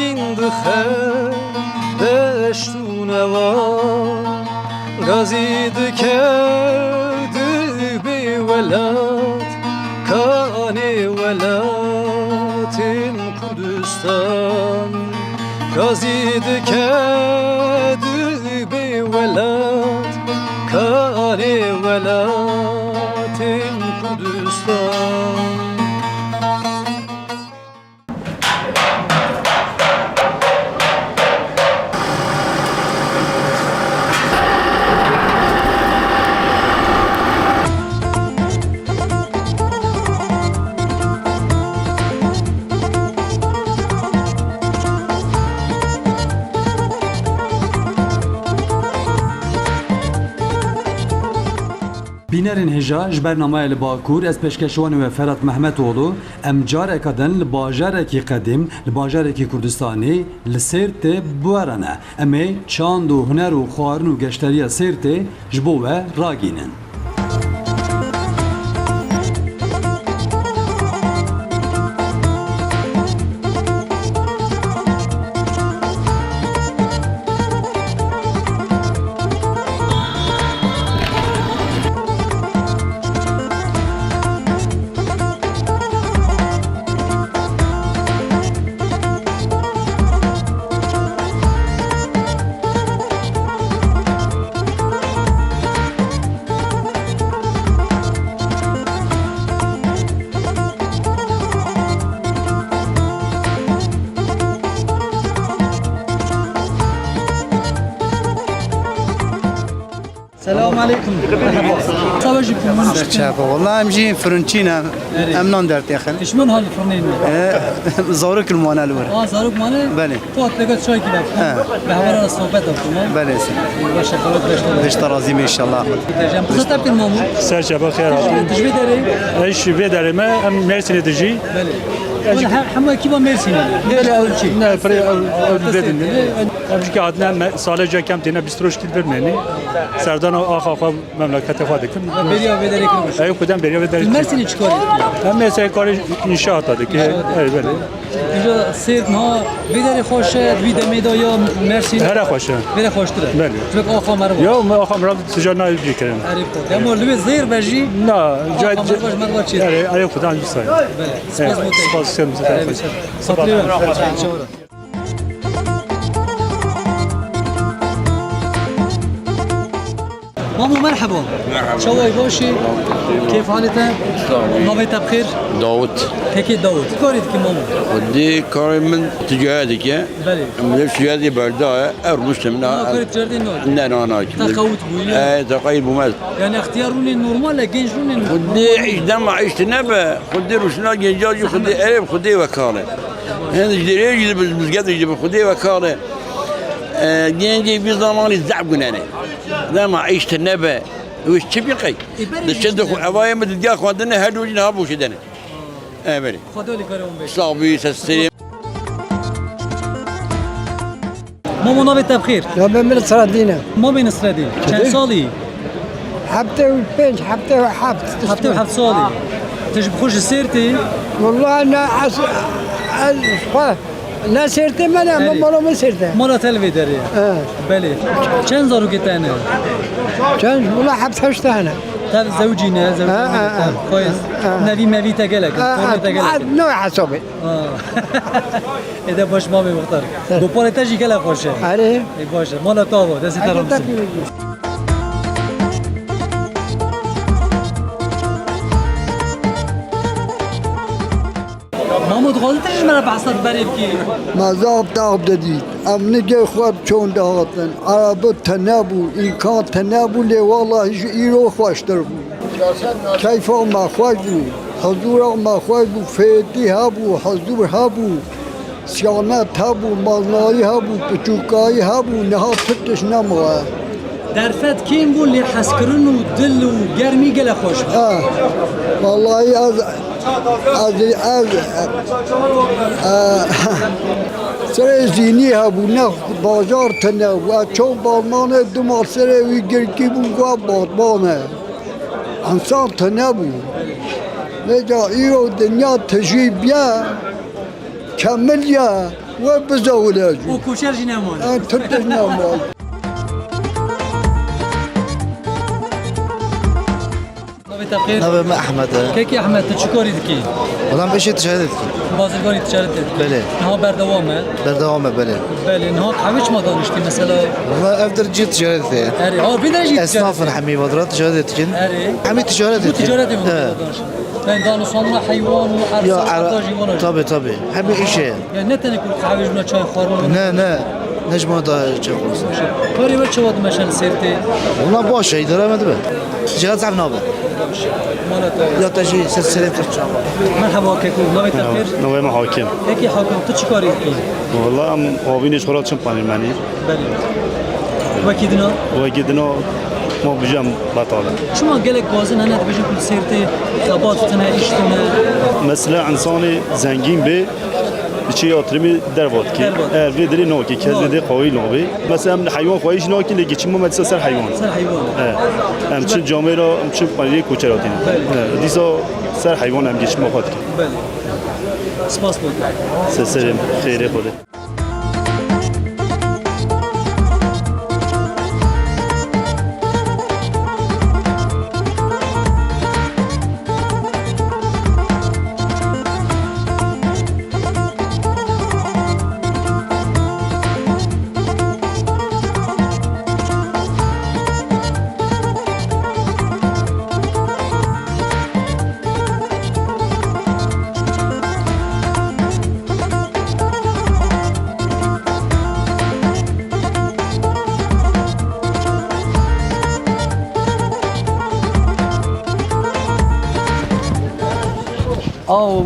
رنگین دخه دشت و نوا گازید کرد بی ولاد کان ولات کردستان گازید کرد بی ولاد کان ولات کردستان بینرین هجا جبر نمای لباکور از پیشکشوان و فرات محمد اولو ام جار اکادن لباجار کی قدیم لباجار کی کردستانی لسرت بوارنه امی چاند و هنر و خوارن و گشتری سرت جبو و راگینن السلام عليكم. صباح جيكم. شافه والله امجي فرنتينا امنون درت يا اخي. ايش من هالفرنين؟ زورك الموانا الاول. زاروك ماله؟ بله. فوت لقيت شوي كذا. بحوار الصوبات تمام. بله. باش خلاص باش ترازيمي ان شاء الله. جنب خطاب المامو. سرجع بخير. تجي داري؟ ايش بداري ما ميرسي تجي. بله. حما كيما ميرسي. بله اول شيء. نه فري بدن. امشي قعدنا صالح جا كم تينا بستروش تدبرني. سردان آخا مملکت خود کن. بریا بداری کنش. ایو کدام بریا بداری. مرسی چیکاری؟ هم مرسی کاری انشاءات داده که ای بله. اینجا سیر نه بداری خوشه ویده میدایا مرسی. هر خوشه. بده خوش تره. بله. چون آخا مرو. یا ما آخا مرو سجاد نایب کردم. عریف بود. اما لوی زیر بجی. نه جای مرو چیز. ای خدا دوست دارم. بله. سپاس می‌کنم. سپاس. مامو مرحبا. شوي باشي كيف حالتك؟ نويت بخير؟ داوود تكي داوود كوريت كي مامو ودي كاري من تجاهدك يا بلي من تجاهدي بردا أرمش منها كوريت جردين نور لا تقوت بويا ايه تقيل بمال يعني اختياروني نورمال لا جنجوني خدي عيش دم عيش نبا خدي روشنا جنجاجي خدي قريب خدي وكالة هذا جدير يجي بالمسجد يجي خدي وكالة جنجي في زمان الزعب قناني دم عيش نبا وش تبي قي دشدخ عوايا مد ديا خواندنا هدو جنابو شدنا بلي خدولي كريم بيش صابي سستري مامو نويت بخير يا من سردينا ما بين اسرائيل كان صالي حبته وبنج حبته حبته صالي تجي بخش سيرتي والله انا لا سيرتي ما سيرتي مرة تلفي دري بلي كان زارو كتانه كان والله حبته اشتهنا طيب زوجينا كويس نبي ما تقلق نوع حسابي اذا باش مامي مختار دوباره تجي كلا خوشه عليه باش مالا تاوا دسي ترمسي محمود غلط تجي مرة بعصر بريب كي مذاب تعب جديد ام نجي خواب چون دهاتن عرب تنابو این کان تنابو لی والله ایرو خوش در بود کیف ما خوش بود حضور ما خوش بود فیدی هبو حضور هبو سیانت هبو مالنایی هبو پچوکایی هبو نها فتش نموه درفت کیم بول لی حسکرن و دل و گرمی گله خوش والله از سر زینی هبو نه بازار تنه و چون بالمان دمار سر وی گرکی بو بادبانه انسان تنه بو لجا ایرو دنیا تجیب یا کمل یا وبزاولاج وكوشر جنامون انت تدنا مال نوبت بخير نبي أحمد كيكي احمد تشكوري دكي والله بشي تشهدت بازرگانی تجارت بله نها بردوامه بردوام بله بله نها حوش ما دانشتی مثلا والله أقدر جيت تجارت اری ها بیدرجی أصناف حمي ودرات تجارت كن اری حمي تجارت تجارت دانشتی بين دانو صنع حيوان يا وحرس طبي حمي إيش يعني نتني كل حوش ما چای خورون نا نجم دا تشخص کاری به چه وقت مشان سرتی والله باش إدارة ما دبل تجارت عم نابه مالت يا تجي سلسلة ترشام مرحبا كيكو نوبت بخير نوع محاكم كيكي حاكم تشكوري دكي والله ام آبینش خورد چون پنیر منی بله وكيدنا و گیدنا ما بجام بطاله شو ما قالك بازن انا بيجي كل سيرتي خبات تنا اشتنا مثلا انسان زنگین به چی آترمی در وقت که درباد. وی دری نوکی که زده قوی نوبه مثلا حیوان خواهیش نوکی لگی چی ما سر حیوان سر حيوان همچین جامعه را همچین پنیر کوچراتی دیسا سر حیوان هم گیش ما خواهد که بله سپاس بود سر خیره خوده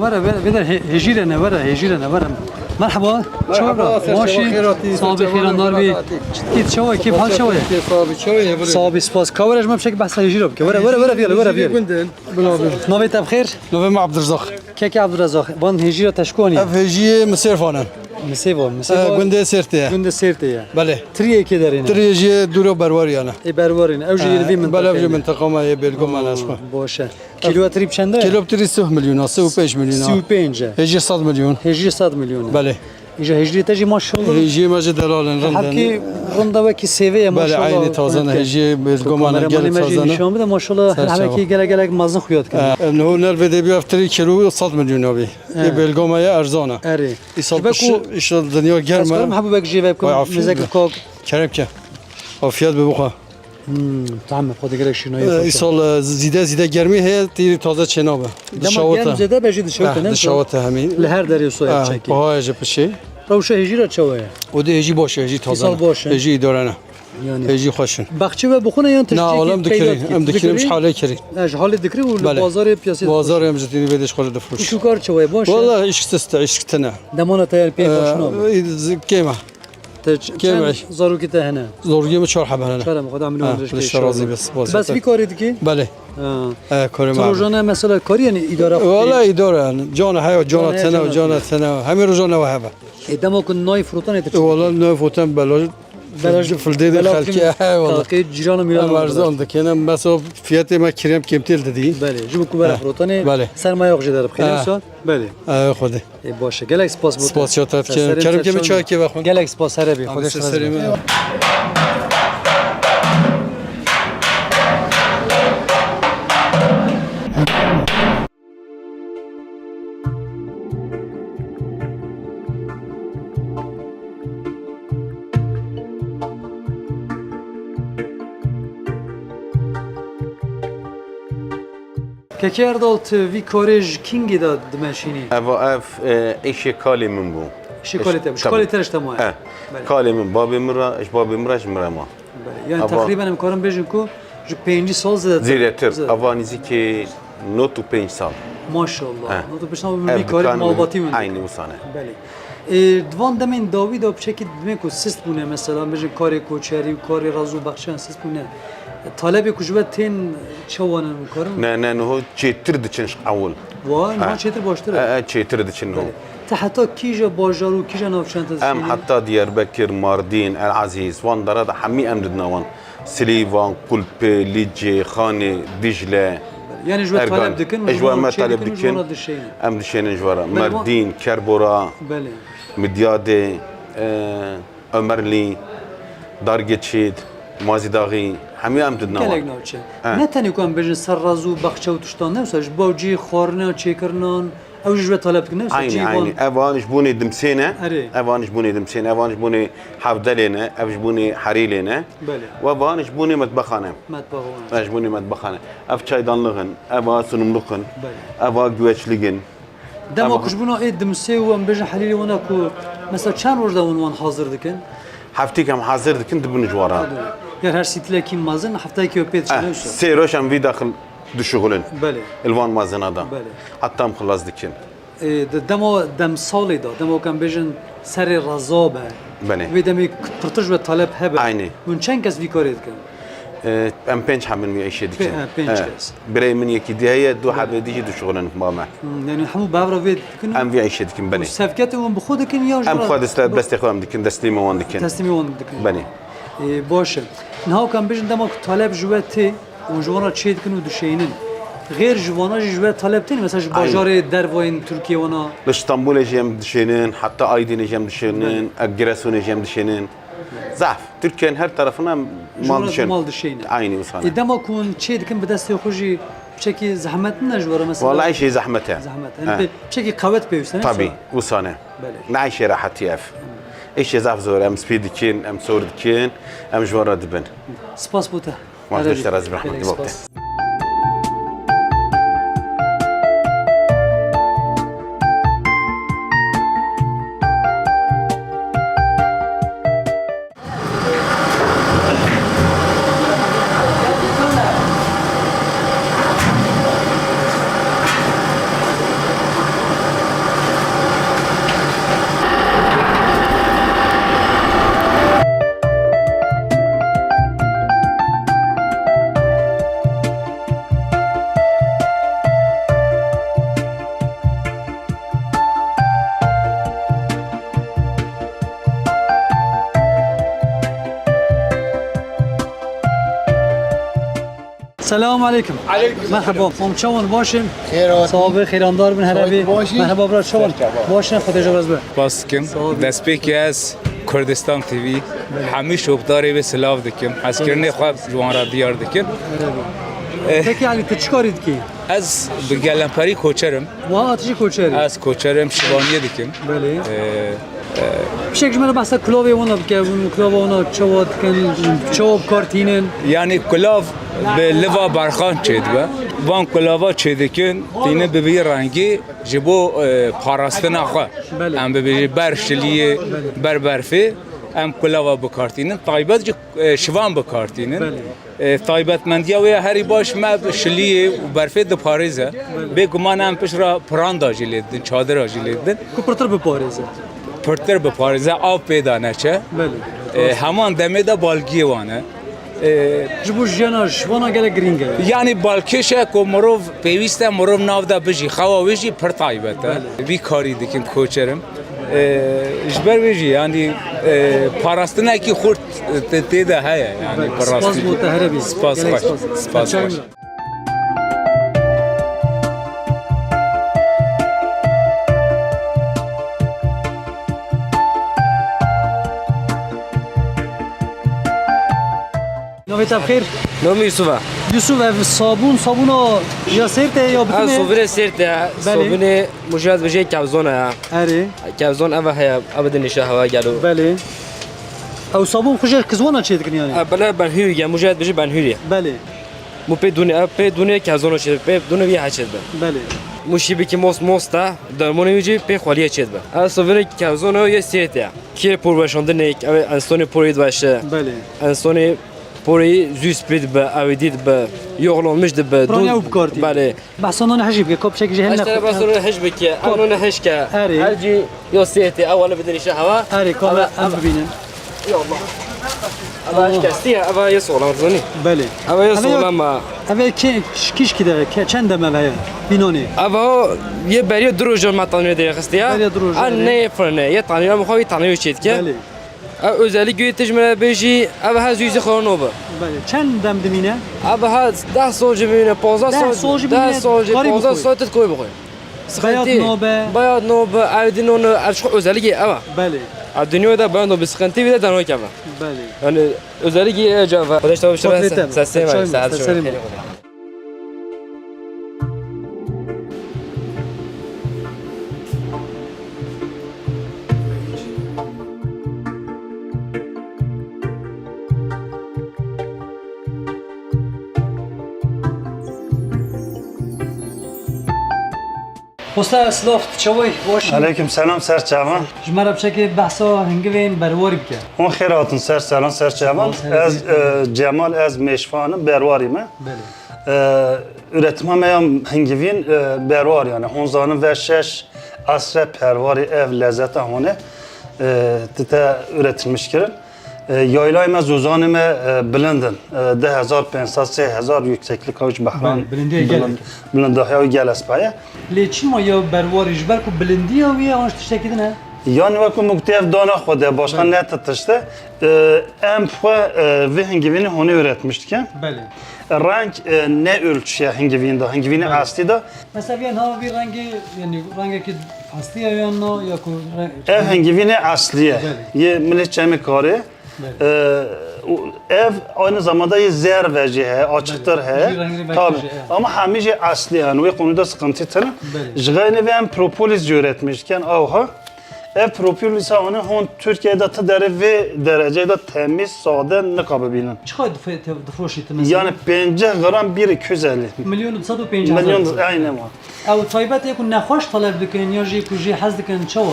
مرة بدر هجيرنا برا هجيرنا برا مرحبا شو ماشي صابي خير النار بي كيف شوي كيف حال شوي صابي سباس كورج ما بشكل بحث هجيره بك ورا فيلا نوبت بخير نوفي عبد الرزاق كيك عبد الرزاق بان هجيره تشكوني افهجي مسير فانا مسيبو قندي سيرتي گند سيرتي بله تريه كي دارين تريجي دورو برواري انا اي برورين اوجي يلفي من بلا في منطقه ما يبلكم انا اسمه باشه كيلو تريب چنده كيلو بتري 3 مليون 35 مليون 35 هجي 100 مليون هجري 100 مليون بله اجا هجري تجي ما شاء الله هجي ما دلال حكي رندا وكي سيفي ما بله شاء الله عيني تازن هجي بلكم انا قال قال نشون بده ما شاء الله حكي قال مازن خويات كان انه نرفي دي بيفتري كيلو 100 مليون ابي بلكم يا ارزانه اري يصاب ايش الدنيا اسكر جرمه محبوبك جيبكم مزاك كوك كرمك وفيات ببخا طعم خود قالك شنو يصال زيده گرمی هي تيري تازه چنابه دشاوته زده بجي دشاوته نه دشاوته همين لهر دري سويا چکی باهای جپشی روشه هجرت شويه ودي هجي باشه هجي تازه يصال باشه. هجي دورانه يعني هجي خوشن بخچه و بخونه یا تشتي نه عالم دکری هم دکری مش حاله کری اش حال دکری و بله. بازار پیاسه بازار هم جتینی بدش خورد دفروش شو کار شويه باشه والله ايش تست ايش تنا دمانه تاير بي باشنو كيما كم عيش؟ زارو كده هنا زورگی من 4 حبه هنا شرم خدا عملوا الشرازي بس بس في كاري دكي بله کاری ما روزانه مثلا کاری یعنی اداره والله اداره جان حیا جان تنا و جان تنا همین روزانه و هبه ادمو كن ناي فروتان يتش والله نفوتن بلاش فلديد خلكي والله خلقي جيران ميران ارزان دكينا مثلا فيات ما كريم كمتل ددي بله جيبو كبار فروتان بله سرمایه يخجي دار بخير سال بله خدي باشه گلکس سپاس بود سپاس شاتات کرم که چای که بخون گلکس سپاس عربی خودش که کردالت وی کارج کینگی داد دمشینی اف ایش کالی من بو شکالی ترش تمام کالی من بابی مرا اش بابی مراش مرا ما یعنی تقریبا امکانم بجن کو جو 5 سال زده زیرتر اوانیزی که 95 سال ماشاءالله تو بشنو می کاری مالباتی من عینی وسانه بله دوان دمین داوید اب چکی دمین کو سیست بونه مثلا بجن کاری کوچری و کاری رازو بخشن سیست بونه طالب کجوبت تین چوانن میکارم نه نه چیتر دچنش اول وای ما چیتر باشتره چیتر دچن هو تا حتی کیجا باجارو کیجا نافشنت ام حتی دیاربکر ماردین العزیز وان دراد حمی امدنا وان سلیوان قلب لیجی خانه دجله يعني جوا طالب دكن اجوا ما طالب دكن ام دشين جوارا مردين كربورا بله مدیاده عمرلی دارگچید مازیداغی همه ام دنیا گلگ ناوچه نه تنی کن بجن سر رازو بخچه و تشتان نوساش باوجی خورنا چیکرنان او جوه طلب کنه عینی عینی اوانش بونی دمسینه آره. اوانش بونی دمسینه اوانش بونی حفدلینه اوانش بونی حریلینه بله. و اوانش بونی مطبخانه مطبخون اوانش بونی مطبخانه اف çaydanlığın eva sunumluğun بله. eva güveçliğin دما Ama- کشبونا اید دمسی و ام بجن حلیلی ونا کو مثلا چند روز داون وان حاضر دکن haftik hem hazır dikin dibini jwara yer her sitile kim mazın haftaya ki öpet çalışıyor. سيروش هم في داخل دشغلن بله الوان مازن هذا بله. حتى مخلص دكين دما دم سالی دا دما کم بجن سر رزابه بله. و دمی پرتش و طلب هبه عینی. من چند کس ویکارید کن ام بنش حمل مي اشي دكين بنش كاس. بري من يكي دي هي دو حد ديجي دشغلن ماما یعنی همو بابرا وید کن ام في اشي دكين بني سفکت اون بخود کن یا ام خد استاد بس تخوام دكين دستيمه وان دكين تسلیمی وان دکن بني باشه نه کم بجن دما طلب جوته و جوانا چید کن و دشینن غیر جوانا جوه طلب تین مثلا بازار در وین ترکیه وانا اسطنبول جيم دشينين حتى ايدين جيم دشينين اجراسون جيم دشينين ضعف تركيا هر طرفنا مال دشين مال دشینه عيني وصانه دما کن چید کن به دست خوشی بشكل زحمت نجوره مثلا والله اي شيء زحمته زحمت يعني بشكل قوت بيوسن طبي وصانه بله. نعيش راحتي اف ايش زعف زور ام سبيد كين ام سور كين ام جوار دبن سپاس بوده ما داشت راز برحمة خیلی الله سپاس. السلام عليكم. مرحبا. شلون باشین؟ خير صابر خیراندار بن هربی. باشی؟ مرحبا برات شلون؟ باشین خدا جبرز به. باسکم دستپیکی از کردستان تیوی همه شوبداری به سلاف دکم از کرنی خواب جوان را دیار دکم پeki علی تو چیکارید کی؟ از به گلمپری کوچرم و آتشی کوچری. از کوچرم شبانیه دکم بله. بشکل من بحث کلاوی اونا که اون کلاوی اونا چواد کن چوب کارتینن. یعنی کلاف به لوا برخان چید با وان کلاوا چیدکن دینه به بی رنگی جبو پاراستن آخه بله. ام به بی برشلیه بر برفه ام کلاوا بکارتینن طایبت شوان بکارتینن طایبت مندیا و هری باش ما شلیه و برفه د پاریزه به گمان ام پیش را پراندا جلیدن چادر جلیدن کوپرتر به پاریزه. پرتر به پاریزه آب پیدا نچه بله. همان دمه دا بالگی وانه جبو جانا شوانا گله گرینگه. یعنی بالکشه که مروف پیوسته مروف ناو دا بجی خوا ویجی پر طایبته بی کاری دکیم کوچرم جبر ویجی یعنی پاراستنه کی خورد تیده هیا یعنی سپاس پاراستی بوده هربی. سپاس باش سپاس باش نویت بخیر. نام یوسفه. یوسف صابونا یا سرته یا از بتونه؟ صوبر سرته صوبر مجاز بجی کابزونه آره. کابزون اوه هیا ابد نشه هوا گلو بله. او صابون خوشه کزوانا چه دکن یعنی؟ بله بنهوری گه مجاز بجی بنهوری بله. مو په دونه کابزونه چه په دونه وی هچد به بله. موشی بکی موستا درمونه ویجی په خالیه چد به از صوبر کابزونه یا سرته کی پر بشاندنه انسان پورید باشه بله. انسان پوری زوس پید به اویدید به یغلون مجد به برانیا بکارتی. بله بحثانان حجیب که کب شکل جهل اشتري بس روح حجبك انا نحشك أري. هرجي يوسيتي اول بدني شهوه آره کاملا ام ببینن. يا الله ابا اشكستيها ابا يسول ارزوني بله. ابا يسول ما اول کیش کده که چند مله بینونه. ابا يه بري دروج ما طاني دي خستيها بري دروج، أري. انا فرنا يا طاني ما خوي طاني شيتك بله. özellikle tecmile beji ابا ها زوزي خرنوبه بله. چند دم دمینه؟ ابا ها 10 سال جميله 15 10 سال سال جميله 10 سال کاری 15 بخوری. سال تكوي بخوي sıkıntı. nobe. Bayat nobe. Evdin onu çok özelliği ama. Bəli, Dünyada bayat nobe sıkıntı bir de danoy kava. bəli. Yani özelliği acaba. Kardeş tabii işte Portrete ben mi? seslerim Çay var. mı? Saat Seslerim şöyle. var. Posta slaft çavay boş. علیکم سلام سر چاوان Jmara bçekê behsa hingivên berwarî bike. اون خیر هاتون سر سلام سر چاوان از جمال از میشفانم برواریم Bəli. üretime meyam hingivin bervar yani honzanın ve şeş asre pervari ev lezzeti hone tite üretilmiş kirin. Yaylayma zuzanime bilindin. 10,500 3000 yükseklik avuç bahran. Bəli, bilindiye gelek. Bilindiye gel espaya. Lê çima ya berwarî ji ber ku bilindiya wî an tiştekî din he? Yani vakti muktev dana xoda başka ne tutuştu. Em ve hingivini hone üretmiştik. Bəli. Renk ne ölçüye hingivinde, hingivini asli da Mesela yan hava bir rengi yani rengeki asliye yanına ya ku ev hingivini asliye. Bəli. Ye millet cemi karı. Ev aynı zamanda ye zer veci he, açıktır he. Bir rengi belki Tabii. şey, evet. Ama hamice asli yani ve konuda sıkıntı tanı. Bəli. Jgayne ve em propolis üretmişken avha. Ev propolis onu hon Türkiye'de tedere ve derecede temiz, sade ne kababilin. çıkay difroşiti mesela. Yani 5 gram 1,250 milyon 150 milyon aynen var. Ew taybet yekun nexweş talep dikin ya jî ku jî hez dikin çawa.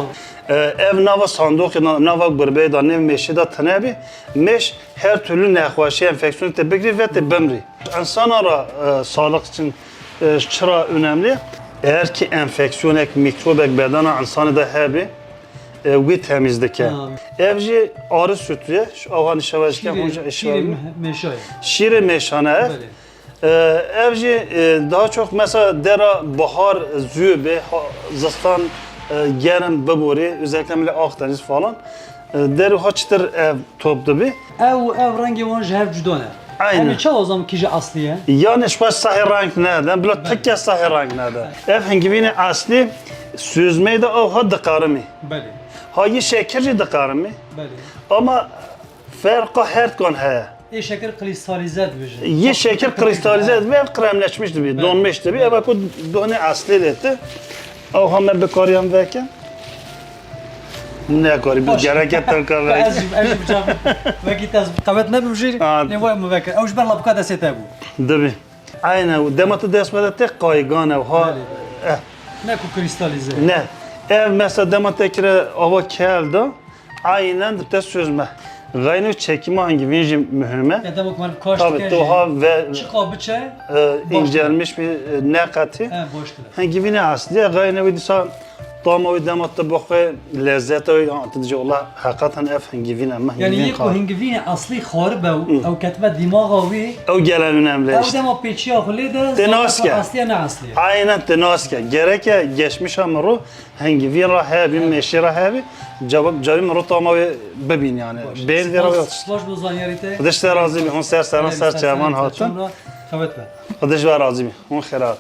Ev nava sandık, nava gurbeyda, nev meşida tenebi, meş her türlü nexwaşi enfeksiyonu tebekri ve tebemri. İnsanlara sağlık için çıra önemli. Eğer ki enfeksiyon ek, mikrop ek bedena insanı da hebi, vi temizlik. Evci arı sütüye, şu avanı şevaşken hoca işvarı. meşaya. Şiri meşane ev. Evci daha çok mesela dera bahar zübe, zıstan gelen bebori, özellikle Akdeniz falan. Deri haçtır ev toplu bir. Ev rengi wan ji hev cudane. Aynen. Em çawa zam ki ji asliye. Yani şbaş sahih renk neden? Bila tekke sahih renk neden? Ev hengivini asli süzmeyi de o ha dıkarımı. Bəli. Hayı şekerci dıkarımı. Bəli. Ama farkı her kan he. E şeker kristalize dibêje. Ye şeker kristalize ve kremleşmişti bir, donmuştu bir. Eva ku donu asli etti. O hamle bekariyam veken. Ne kari biz gereket takar veken. Ez bicam. Vekit ez tavet ne bimjir. Ne var mı vekir. Ew ji ber labka desete bu. Dabi. Aynen. Dematı desmede tek kaygan ev ha. Ne ku kristalize. Ne? Ev mesela demetekre ava kelda aynen de sözme. Gaynu çekimi hangi vinci mühime. Ya demek man kaç Tabii doğa ve çıka biçe. incelmiş bir nekati. He boştur. Hangi vini asli gaynu ve disa damavi dematta bakı lezzet o antıcı ola hakikaten ev hangi vini ama Yani yek ku hingivine asli xarib ew ketme dimaga wî. O gelen önemli Ew işte. dema pêçiya xulê de Tenaske. asliye ne asliye. Aynen tenaske. Gereke geçmiş amru hangi vin rahabi meşi rahabi cevabim rutamavi bebin yani. Ben de rahat. Baş bu zanyarite. Kıdış da razı bir hon ser ser çaman hatun. Evet be. Kıdış var razı bir hon xerat.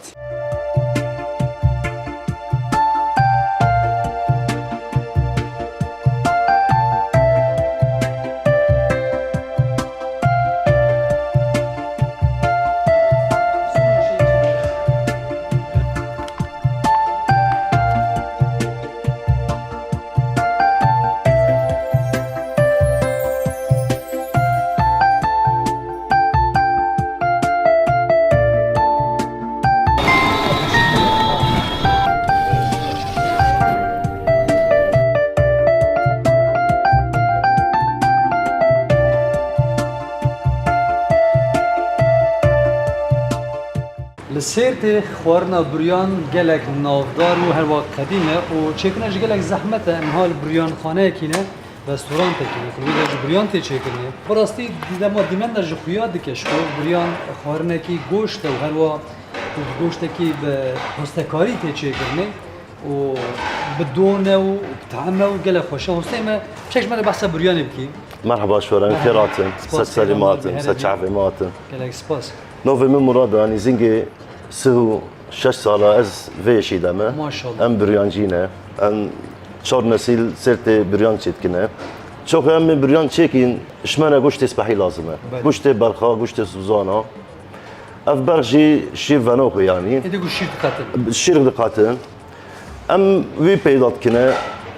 Sêrtê xwarina buriyan gelek navdar û her waq qedîm e û çêkirina ji gelek zehmet e em hal buriyanxaneyekî ne restorantekî ne kulî de ji buriyan tê çêkirine. Bi rastî dema dîmen de ji xuya dike ji buriyan xwarinekî goşt e û her wa goştekî bi hostekarî tê çêkirine û bi done û taheme û gelek xweş e hostê me çek ji me re behsa buriyanê bikî. مرحبا شوران كيراتن سباس سلاماتن هلا سچافي ماتن Gelek spas. نوفي من مراد اني زنجي سهو 6 ساله از ویشی دمه ماشاءالله. ام بریانجینه ام 4 نسل سرت بریان چتکنه çok hem büryan çekin şmene goşte spahi lazımı. Goşte barxa, goşte suzana. Ev berji şiv vanoku yani. Edi bu şirk katın. Şirk dikatın. Em vi peydat kine.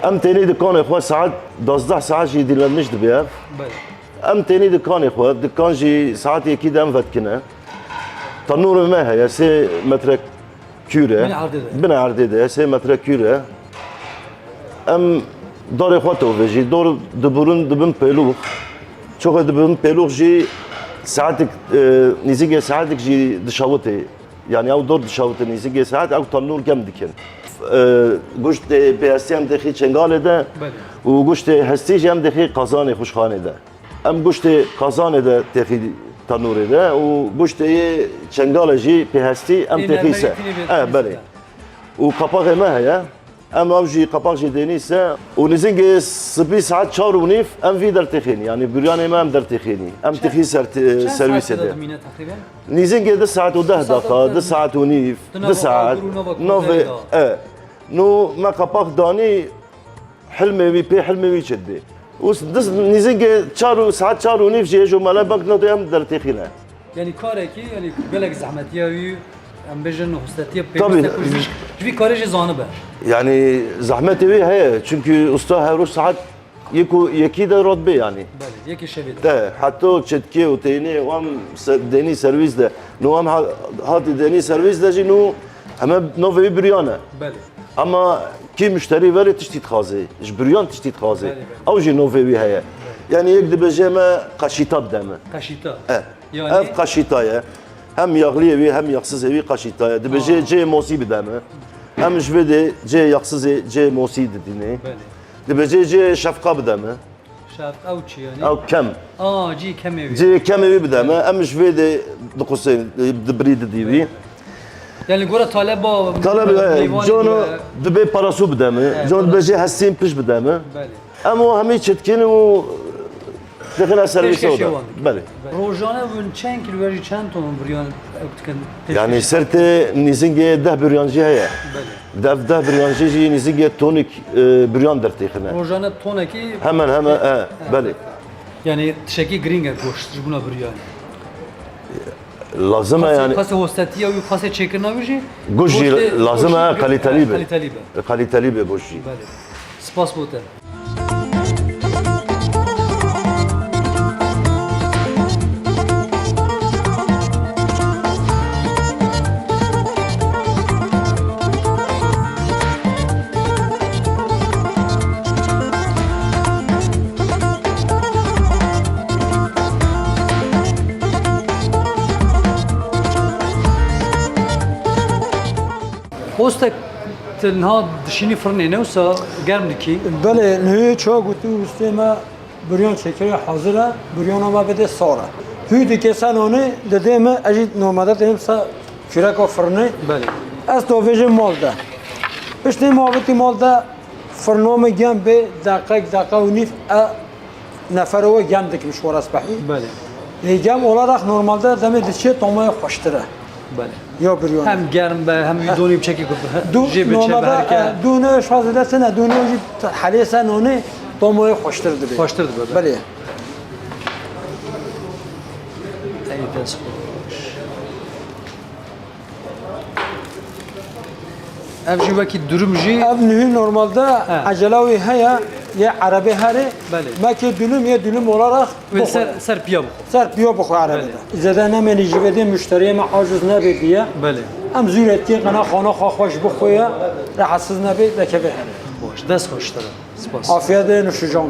Em teni dükkanı xwe saat 12 saat jî dilenmişdi bir ev. Em teni dükkanı xwe, dükkan jî saat 2'de em vetkine. Tanûr me heye 3 metre küre. Bine erdede 3 metre küre. Em داره خواهد ویژی دور دبرون دبن پلوخ چون دبن پلوخ جی ساعتك نزیگه ساعتك جی دشاوته yani او دور دشاوته نزیگه ساعت او تنور کم دکن گوشت پیاستیم دخی چنگاله ده و گوشت هستی جم دخی قازان خوشخانه ده ام گوشت قازان ده دخی تنوره ده و گوشت چنگاله جی پیاستی ام دخی سه بله و kapak ما هيا ام avcı kapak deniyse o nizinge sıbi saat 4 unif em vi dertexini yani büryan em dertexini em tehi servis ede nizinge de saat 10 dakika de saat unif de saat nove no ma kapak dani hilmevi pe hilmevi çeddi us nizinge 4 saat 4 unif jejo mala bank no em dertexine yani kareki yani belek zahmetiyavi ام بجن هستاتیه Tabii. پیوسته جوی کارش زانه به yani zahmet evi he çünkü usta her saat yeki de rotbe yani بله یکی شبیه ده حتی چتکی و تینی و هم دینی سرویس ده نو هم هاتی دینی سرویس ده جی نو همه نوی بریانه بله اما کی مشتری وری تشتیت خازه اش بریان تشتیت خازه او جی نوی هیا yani یک دبجه ما قشیتا بدمه قشیتا ev قشیتایه hem yağlı evi hem yağsız evi قشیتایه دبجه C موسی بدمه hem jvede C yağsız C موسی dediğini دبجه C şefka بدمه شاف او چی یعنی او کم جی کمی جي كم بدمه ام جفيدي دقوسين دبريد ديبي yani گوره طالبا طلب جونو دبي باراسو بدمه جون بجي حسين بيش بدمه بله اما همي تشتكين و دخلنا سيرفيس اودا بله روزانه ون چند کیلو چند تون بریان اکتکن يعني سرت نيزنجي ده بريانجي هي ده بريانجي جي نيزنجي تونيك بريان درتيخنا روزانه تونه کی hemen بله yani tşeki gringa goşt buna büryan. لازم يعني Kase hostatiya ve kase çekirna viji. جوجي لازم كاليتالي Kaliteli be. كاليتالي جوجي Bale. Spas bote. Hostek تنها دشینی فرنه نوسا گرم دکی. بله نه چه گویی استما بریان شکری حاضره بریان ما بده ساره. هی دیگه سنونه دادیم اجید نومده دیم سا کره فرنه. بله. از تو ویژه مالده. پشتی محبتی مالده فرنامه گم به دقیقه و نیف نفر و گم دکی مشوار اسبحی. بله. گم olarak normalde demi dişe tomaya hoştura. بله. یا بریان. هم گرم به هم دونیم چکی کن. جیب چه normalde دونه شازده سنه دونه وجود حالی سنونه tomaya hoştur dedi. Hoştur dedi. بله. ای دست خوش. ev jivaki durum ji. Ev nühü normalde acelavi haya ya Arabi hare. Maki dülüm ya dülüm olarak. Ve serpiya bu. Serpiya bu Arabi'de. Zede ne meni jivede müşteriye macuz ne bediye. Bale. Em züretti kana khana xoş bu khoya rahatsız ne be dekebe. Boş dest hoştur. Spas. Afiyet nuşucan.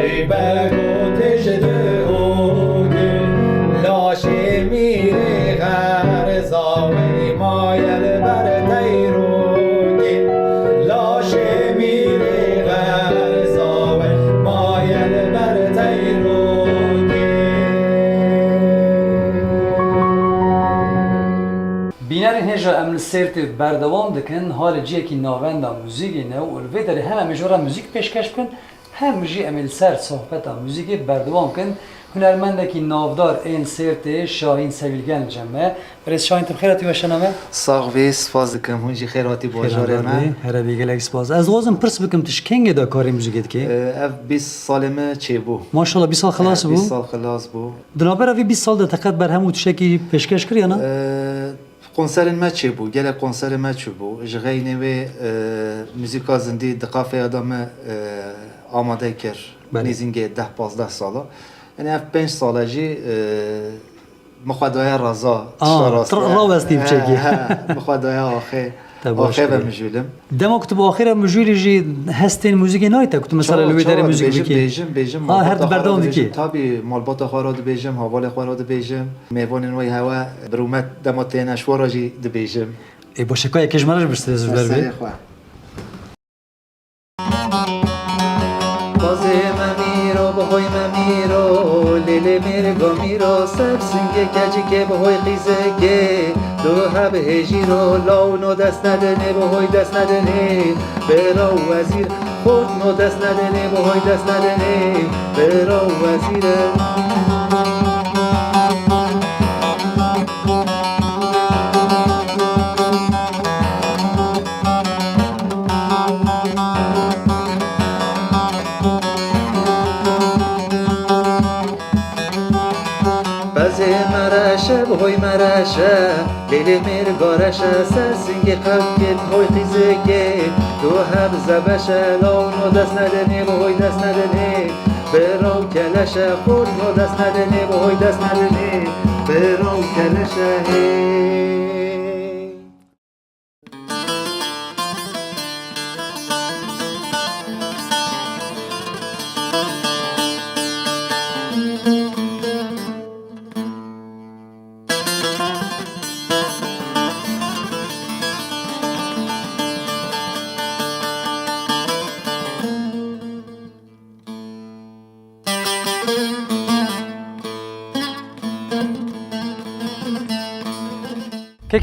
ای برگو تشده اوگه لاشه میره غرزاوی مایل بر تیروگه لاشه میره غرزاوی مایل بر تیروگه. بینر هجا ام سرت بردوام دکن حال جیه کی ناوند موزیک نه و الوی داره هم مجورا موزیک پیشکش کن هم جی امل سر صحبت موزیک بردوام کن هنرمند کی نافدار این سرت شاهین سویلگن جمعه برس شاهین تب خیراتی وشنامه ساغوی سپاس دکم هونجی خیراتی باجاره من هر بیگل اکسپاز از غازم پرس بکم تشکنگ دا کاری موزیکت کی اف 20 سالمه چه بو ماشاءالله 20 سال خلاص بو 20 سال خلاص بو دنابر اوی 20 سال ده تقد بر همو تشکی پیشکش کری نه کنسر ما چه بو گله کنسر ما چه بو جغینه و موزیکا زندی دقافه آدم آماده کر نیزینگه 10-15 ساله یعنی اف 5 ساله جی مخدای رضا راوستی بچگی مخدای آخه و مجولم دما كنت باخر مجولي جي هستين موزيكي نايتا كنت مثلا لو داري موزيك بكي بيجم هر بردام دكي تابي مالبات خاراد بيجم حوال خاراد بيجم ميوان نوي هوا برومت دما تين اشوار جي د بيجم اي باشه كاي كجمرش بسترز بربي بازه ممیرو بهوی ممیرو لیلی میرگو میرو سب سنگه کجی که بهوی قیزه گه دو هب هجیرو لاونو دست ندنه بهوی دست ندنه برا وزیر خود نو دست ندنه بهوی دست ندنه برا وزیره بهوی مرشه لیلی میرگارشه سر سنگی قلب که بهوی قیزگه دو هب زبشه لاونو دست ندنه بهوی دست ندنه براو کلشه خود نو دست ندنه بهوی دست ندنه براو کلشه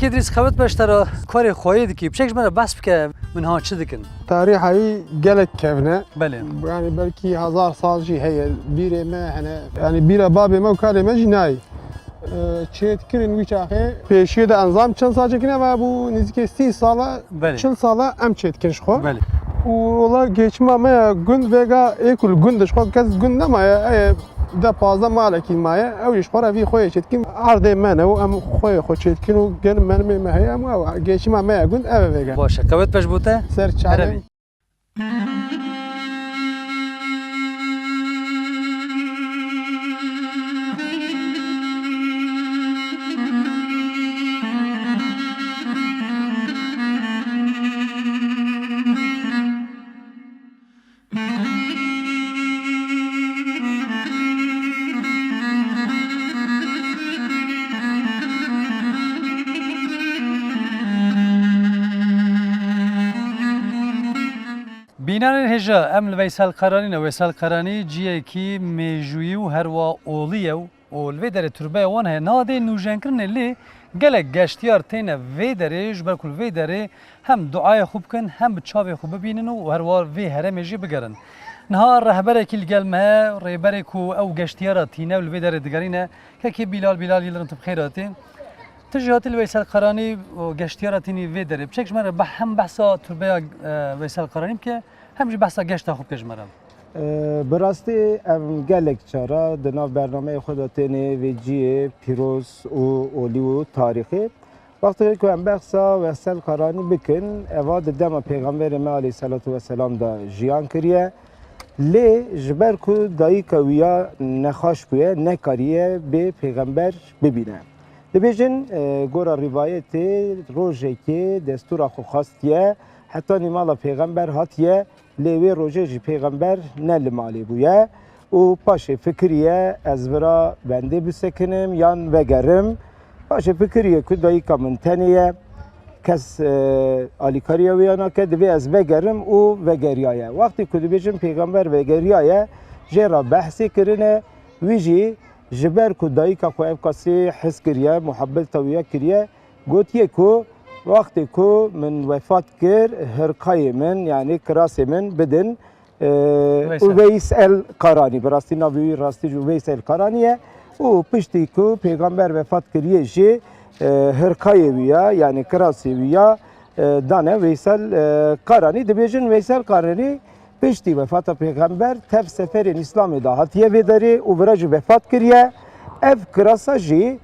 که ادریس خبت باشترا کار خواهی کی بشکش من بس که منها چه دکن تاریخ هایی گلک کهنه بله یعنی بلکی 1000 سال جی هی بیره ما هنه یعنی بیره باب ما و کار ما جنای چیت کرین وی چاخه پیشی ده انظام چند سال چکنه و بو نزدیک 30 ساله 40 ساله ام چیت کنش خو بله ولا geçme maya gün vega ekul gün de şok kez gün ne maya da fazla malaki maya ev iş para vi khoy çetkin arde mene o am khoy xo çetkin o gen men me maya ama geçme maya gün ev vega باشه قوت باش بوته سر چاله بینان هجا امل ویسال قرانی نه ویسال قرانی جیه کی میجویی و هر وا اولیه و اولوی در تربه وان ه ناده نوجن کرن لی گلک گشتیار تینه وی درش برکل وی دره هم دعای خوب کن هم بچاوی خوب ببینن و هر وا وی هرمجی بگرن نهار رهبر کل گلمه رهبر کو او گشتیار تینه و وی در دگرینه که بیلال یلرن تبخیراتی تجهات الويسال قراني وقشتيارتيني فيدر بشكل مرة هم بحثا تربية ويسال قراني بك هم جي بحثا قشتا خوب كجمرة براستی ام گلک چارا دناف برنامه خودتینی ویجی پیروز و اولی و تاریخی وقتی که ام بحثا ویسال قرانی بکن اواد دم پیغمبر ما علیه صلوات و سلام دا جیان کریه لی جبر کو دایی کویا نخاش کویه نکاریه به پیغمبر ببینه دبیجن گورا روایت روزی که دستور خو خواستیه حتی نیمال پیغمبر هاتیه لیوی روزی پیغمبر نل مالی بویه و پاش فکریه از برا بنده بسکنم یان وگرم پاش فکریه که دایکا من تنیه کس آلیکاریا ویانا که دوی از وگرم و وگریایه وقتی که بیجم پیغمبر وگریایه جرا بحثی کرنه ویجی جبر که دایکا خو اف کسی حس کریه محبت تویه کریه گوتیه که وقتی که من وفات کر هرقای من یعنی کراس من بدن ویس القرانی براستی ناوی راستی جو ویس القرانیه و پشتی که پیغمبر وفات کریه جی هرقای ویا یعنی کراسی ویا دانه ویس القرانی دبیجن ویس القرانی پشتی وفات پیغمبر تف سفر اسلام دا هاتیه ویداری و براج وفات کریه اف کراسا جی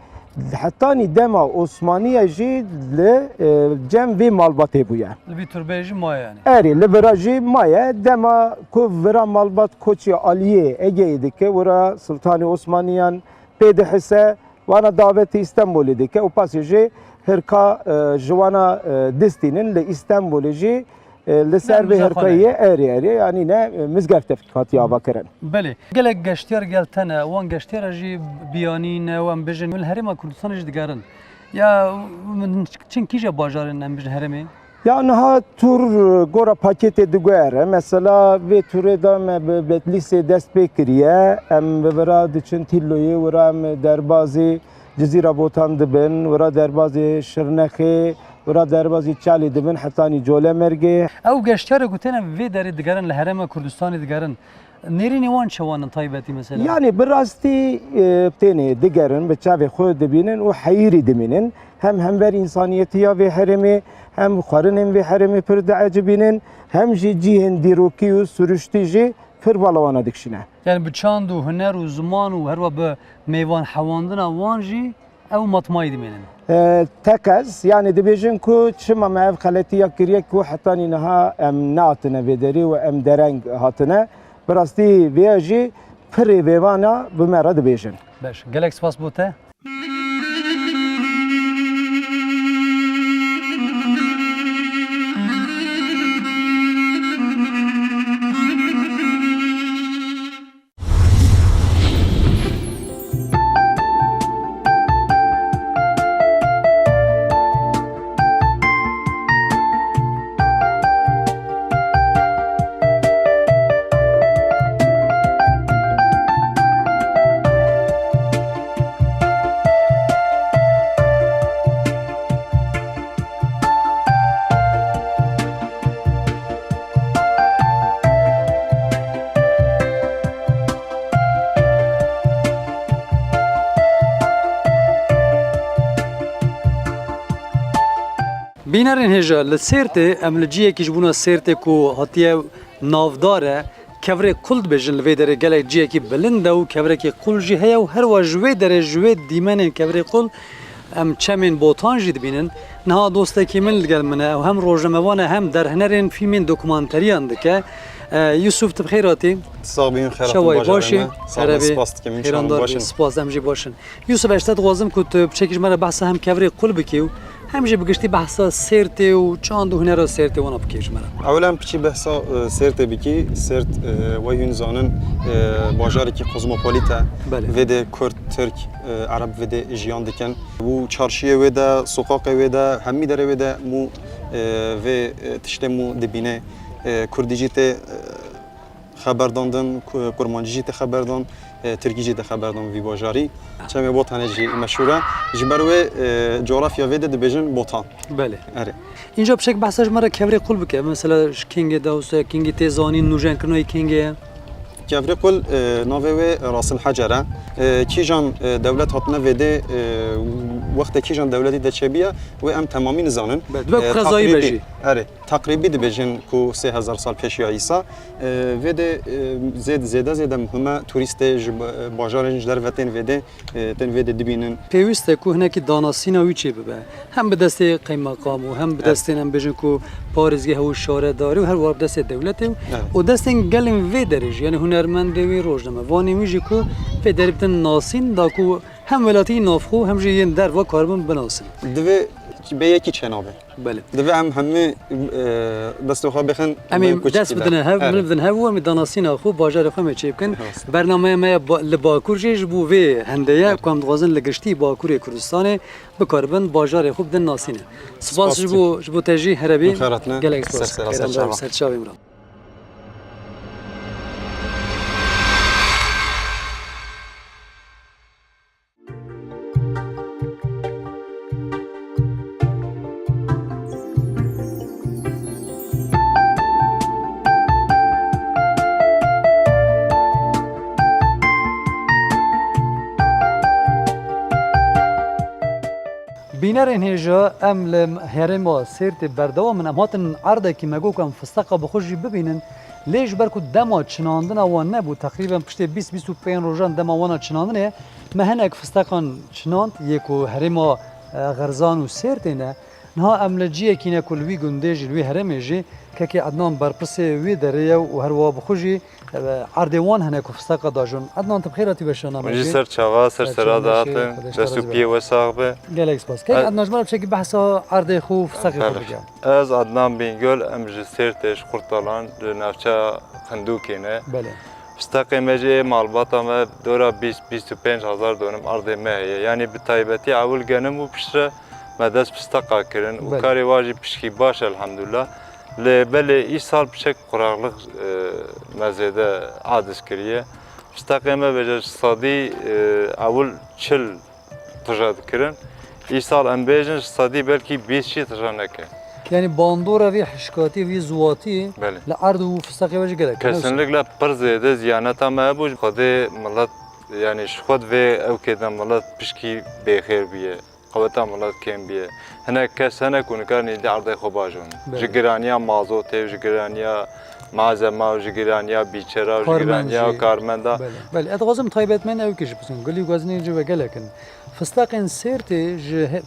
حتی دما عثمانی جی لجم وی مالباتی بویا لبی تربیجی مایه یعنی اری لبراجی مایه دما کو ورا مالبات کوچی عالیه اگه دیگه ورا سلطان عثمانیان پیدا حسه وانا دعوت استانبول دیگه و پس جی هرکا جوانا دستینن لاستانبول جی لسر به هرکایه اری یعنی نه مزگفت فکاتی آوا کرن بله گلک گشتیار گلتنه وان گشتیار جی بیانین وان بجن من هرم کردستان جی دگرن یا من چن کیجا باجارن ام بجن هرمی یا نها تور گورا پاکت دگوره مثلا وی توره دام به لیسه دست بکریه ام برا دچن تیلوی ورا ام دربازی جزیره بوتان دبن ورا دربازی شرنخه ورا دربازی چالی دبن حتانی جوله مرگه او گشتیار گوتنه وی داری دگرن لهرم کردستان دگرن نرینی وان چوان طایبتی مثلا یعنی براستی بتینه دگرن به چاوی خود دبینن و حیری دمینن هم بر انسانیتی یا به حرمی هم خارنن به حرمی پر دعجبینن هم جیهن دیروکی و سرشتی جی پر بالوانا دکشینه یعنی به چاند و هنر و زمان و هر و به میوان حواندن وان جی او مطمئن دمینن تکز یعنی دبیجن کو چما معف خلتی یا کریه کو حتی نها ام ناتنه بدری و ام درنگ هاتنه براستی ویاجی پر ویوانا بمرا دبیجن باش گلک سپاس بوته بینرین هجا لسرت املجیه کیش بونا سرت کو هاتیه نافداره کفره کلد بجن لوی داره گله جیه کی بلنده و کفره کی کل جی هیا و هر و جوی داره جوی دیمن کفره کل ام چمن بوتان جد بینن نه دوسته کی من لگل منه و هم روزموانه هم در هنرین فیلمین دکومانتری اندکه یوسف تبخیراتی صابین خیرات شوای باشی عربی سپاس که میشون باشین سپاس امجی باشن یوسف اشتاد غازم کت بچکیش مرا بحث هم کفره کل بکیو همجی بگشتی بحثا سرت و چند و هنر سرت وانا بکیش مرا اولا بچی بحثا سرت بکی سرت و یون زانن باجاری که کوزموپولیتا وده کرد ترک عرب وده جیان دکن و چارشیه وده سوقاق وده همی داره وده مو و تشتمو دبینه کردیجیت خبرداندن کرمانجیت خبردان ترکیجی ده خبردان وی باجاری چه بوتان جی مشهوره جبروه جغرافیا ویده دبیجن بوتان بله اره اینجا بشک بحثش مرا کبری قل بکه مثلا کینگ داوس کینگ تزانی نوجن کنوی کینگ کبری قل ناوه راس الحجره کیجان دولت هاتنه ویده وقت کیجان دولتی ده چبیه و ام تمامی نزانن قضایی بجی اره تقریبی دبیجن کو 3000 سال پیش یا عیسی ویده زیاده مهمه توریست باجارنج در وطن ویده تن ویده دبینن پیوسته کو هنه کی داناسینا وی چه ببه هم به دست قیمقام و هم به دست هم بجن کو پارزگه و شاره داری و هر وار دست دولت و دست گلم وی درج یعنی هنرمند وی روزنامه وانی میجی کو به دربتن ناسین دا کو هم ولاتی نافخو هم جین در و کاربن بناسن دوی به یکی چنابه بله دوی هم همه دست خو بخن امین دست بدن هاو من بدن هاو می داناسینا خوب باجار خو می چی بکن برنامه ما لباکور جیج بو وی هندیه کام دوازن لگشتی باکور کردستان بکاربن باجار خوب دن ناسینه سپاس جبو تجی هربی گلک سپاس سرچاوی مرا بینرین هجا ام لم هرما سرت بردوام من امهاتن عرضه کی مگو کم فستقه بخوشی ببینن لیش برکو دما چناندن وان نبو تقریبا پشت 20 25 روزان دما وان چناندنه مهنک فستقان چناند یکو هرما غرزان و سرتنه نه املجیه کینه کلوی گندج لوی هرمجی که عدنان برپرس وی دریه و هر وا بخوشی عردوان هناك فستقه داجون عدنان تبخيراتي بشنا مجي سر چاوا سر سرادات دستو بي وساقبه گلکس باس که عدنان جمال بشكل بحث عرض خو فستقه خو بجا از عدنان بينگل امجي سرتش قرطالان لنفچا خندوكينه بله فستقه مجي مالباتا ما دورا 20 25 هزار دونم عرض ما هي يعني بتايبتي اول گنم و پشره مدس فستقه کرن و کاری واجی پشکی باش الحمدلله لبل ای سال بشک قرارلıq مزیده عادس کریه فستقیمه بجه صادی اول 40 تجاد کرن ای سال ام بیجن صادی بلکی 20 شی تجا نکه يعني باندورا في حشكاتي في زواتي لعرض وفستقي وجه قالك kesinlikle پر زیاده زیانتا ما بوج خود ملت يعني شخود في او كده ملت بشكي بخير بيه قوتا ملت كم بيه هناك كاس هناك ونكارني دي عرض خوباجون جگرانيا مازوتي وجگرانيا مازما وجگرانيا بيچرا وجگرانيا كارمندا بله اتغازم طيبت من او كيش بسون قولي غازني جو قالك فستاقين سيرتي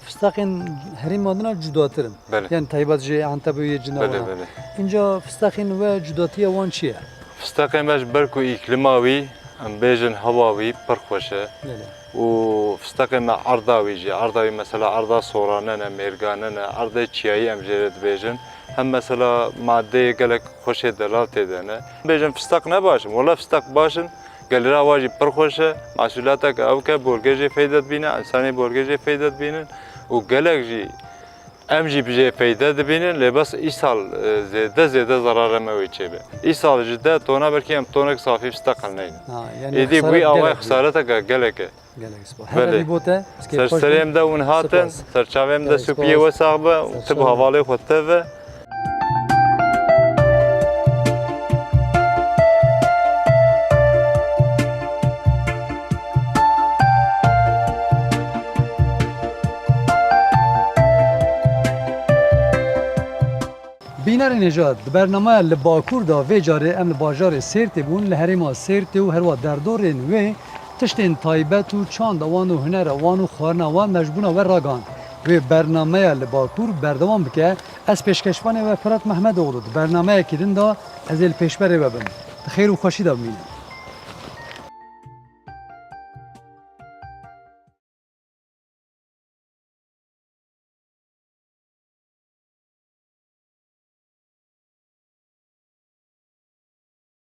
فستاقين هريم مادنا جداترن يعني طيبات جي عنتبوي جنوا اینجا فستاقين و جداتيه وان چیه فستاقين مش بركو اقليماوي ام بيجن هواوي برخوشه و فستاقين عرضاوي جي عرضاوي مثلا عرضا صوراننا ميرغاننا عرضا چياي ام جرد بيجن هم مثلا ماده قالك خوش دلال تدنه بيجن فستاق نباشم ولا فستاق باشن قال را واجي برخوشه مسؤولياتك او که بورگجي فايدت بينه انساني بورگجي فايدت بينن و قالك جي ام جي بجي فايدت بينن لبس ايصال زياده ضرر ما ويچبه ايصال جدا تونا بركي ام تونك صافي فستقلنين يعني دي بوي او خسارتك قالك هذا بوته سرسريم ده ونهاتن سرچاوم ده سوبيه وساقبه تب حواله خطه بینر نجات برنامه لباکور دا و جاره ام لباجار سرتی بون لحریما سرتی و هروا دردورین و تشتین تایبت و چاند وان و هنر وان و خوارن وان مجبون و راگان و برنامه لباکور بردوام بکه از پیشکشوان و فرات محمد اولود برنامه کدین دا از پیشبره ببن خیر و خوشی دا بینم